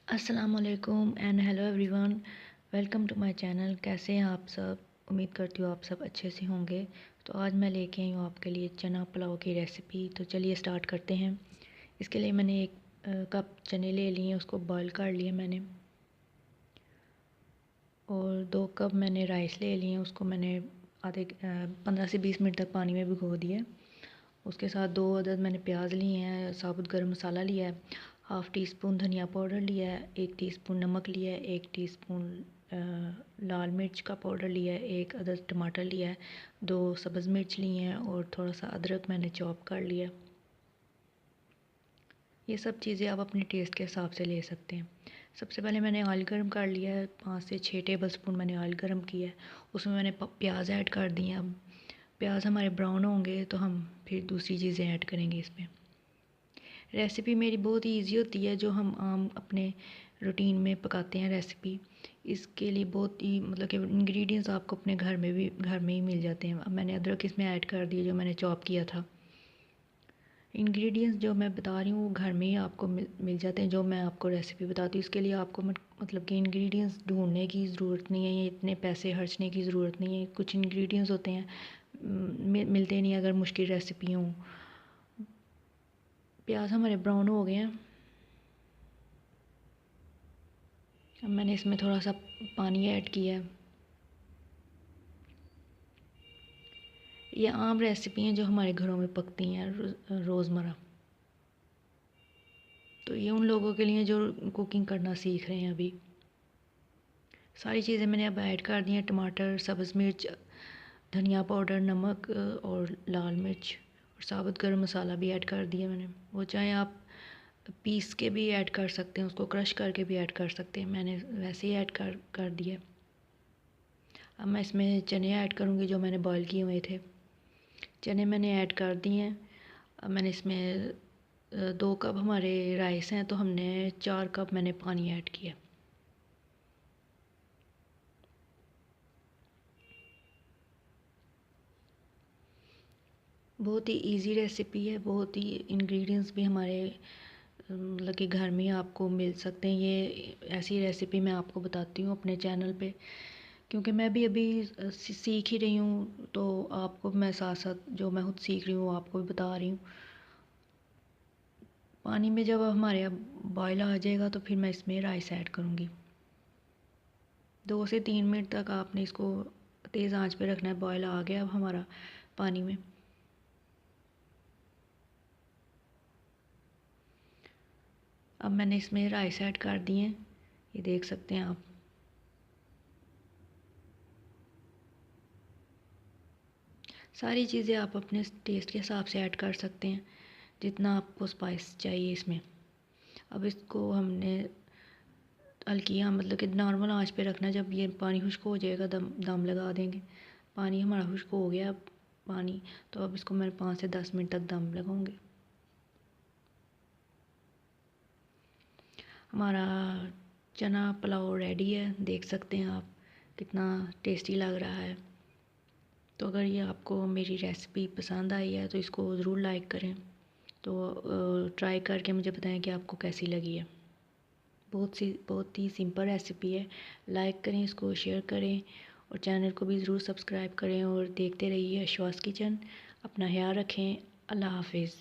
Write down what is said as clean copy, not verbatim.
अस्सलामुअलैकुम and hello everyone. Welcome to my channel. कैसे हैं आप सब? उम्मीद करती हूँ आप सब अच्छे से होंगे। तो आज मैं लेके आई हूँ आपके लिए चना पुलाव की रेसिपी। तो चलिए स्टार्ट करते हैं। इसके लिए मैंने एक कप चने ले लिए, उसको बॉईल कर लिया मैंने। और 2 कप मैंने राइस ले लिए, उसको मैंने 15 से 20 मिनट तक पानी में भिगो दिया। उसके साथ 2 अदद मैंने प्याज लिए हैं, साबुत गरम मसाला लिया है, हाफ़ टी स्पून धनिया पाउडर लिया है, 1 टीस्पून नमक लिया है, 1 टीस्पून लाल मिर्च का पाउडर लिया है, 1 अदद टमाटर लिया है, 2 सब्ज़ मिर्च लिए हैं और थोड़ा सा अदरक मैंने चॉप कर लिया। ये सब चीज़ें आप अपने टेस्ट के हिसाब से ले सकते हैं। सबसे पहले मैंने ऑयल गर्म कर लिया है, 5 से 6 टेबल स्पून मैंने ऑयल गर्म किया है। उसमें मैंने प्याज ऐड कर दिए। अब प्याज हमारे ब्राउन होंगे तो हम फिर दूसरी चीज़ें ऐड करेंगे इसमें। रेसिपी मेरी बहुत ही ईजी होती है, जो हम आम अपने रूटीन में पकाते हैं रेसिपी। इसके लिए बहुत ही मतलब कि इंग्रेडिएंट्स आपको अपने घर में ही मिल जाते हैं। अब मैंने अदरक इसमें ऐड कर दिया जो मैंने चॉप किया था। इंग्रेडिएंट्स जो मैं बता रही हूँ वो घर में ही आपको मिल जाते हैं, जो मैं आपको रेसिपी बताती हूँ। इसके लिए आपको मतलब कि इंग्रेडिएंट्स ढूंढने की ज़रूरत नहीं है, या इतने पैसे खर्चने की ज़रूरत नहीं है। कुछ इंग्रेडिएंट्स होते हैं मिलते नहीं अगर मुश्किल रेसिपी हो। प्याज हमारे ब्राउन हो गए हैं। अब मैंने इसमें थोड़ा सा पानी ऐड किया है। ये आम रेसिपी हैं जो हमारे घरों में पकती हैं रोज़मर्रा। तो ये उन लोगों के लिए जो कुकिंग करना सीख रहे हैं अभी। सारी चीज़ें मैंने अब ऐड कर दी हैं, टमाटर, सब्ज़ मिर्च, धनिया पाउडर, नमक और लाल मिर्च और साबुत गरम मसाला भी ऐड कर दिया मैंने। वो चाहे आप पीस के भी ऐड कर सकते हैं, उसको क्रश करके भी ऐड कर सकते हैं। मैंने वैसे ही ऐड कर दिया। अब मैं इसमें चने ऐड करूँगी जो मैंने बॉईल किए हुए थे। चने मैंने ऐड कर दिए हैं। अब मैंने इसमें 2 कप हमारे राइस हैं तो हमने 4 कप मैंने पानी ऐड किया। बहुत ही इजी रेसिपी है, बहुत ही इंग्रेडिएंट्स भी हमारे मतलब कि घर में ही आपको मिल सकते हैं। ये ऐसी रेसिपी मैं आपको बताती हूँ अपने चैनल पे, क्योंकि मैं भी अभी सीख ही रही हूँ। तो आपको मैं साथ साथ जो मैं खुद सीख रही हूँ वो आपको भी बता रही हूँ। पानी में जब हमारे अब बॉयल आ जाएगा तो फिर मैं इसमें राइस ऐड करूँगी। 2 से 3 मिनट तक आपने इसको तेज़ आंच पे रखना है। बॉयल आ गया अब हमारा पानी में। अब मैंने इसमें राइस ऐड कर दिए हैं, ये देख सकते हैं आप। सारी चीज़ें आप अपने टेस्ट के हिसाब से ऐड कर सकते हैं, जितना आपको स्पाइस चाहिए इसमें। अब इसको हमने हल्की मतलब कि नॉर्मल आंच पे रखना। जब ये पानी खुश्क हो जाएगा दम लगा देंगे। पानी हमारा खुश्क हो गया अब पानी, तो अब इसको मैं 5 से 10 मिनट तक दम लगाऊंगी। हमारा चना पुलाव रेडी है, देख सकते हैं आप कितना टेस्टी लग रहा है। तो अगर ये आपको मेरी रेसिपी पसंद आई है तो इसको ज़रूर लाइक करें। तो ट्राई करके मुझे बताएं कि आपको कैसी लगी है। बहुत ही सिंपल रेसिपी है। लाइक करें, इसको शेयर करें और चैनल को भी ज़रूर सब्सक्राइब करें और देखते रहिए अशवास किचन। अपना ख्याल रखें। अल्लाह हाफिज़।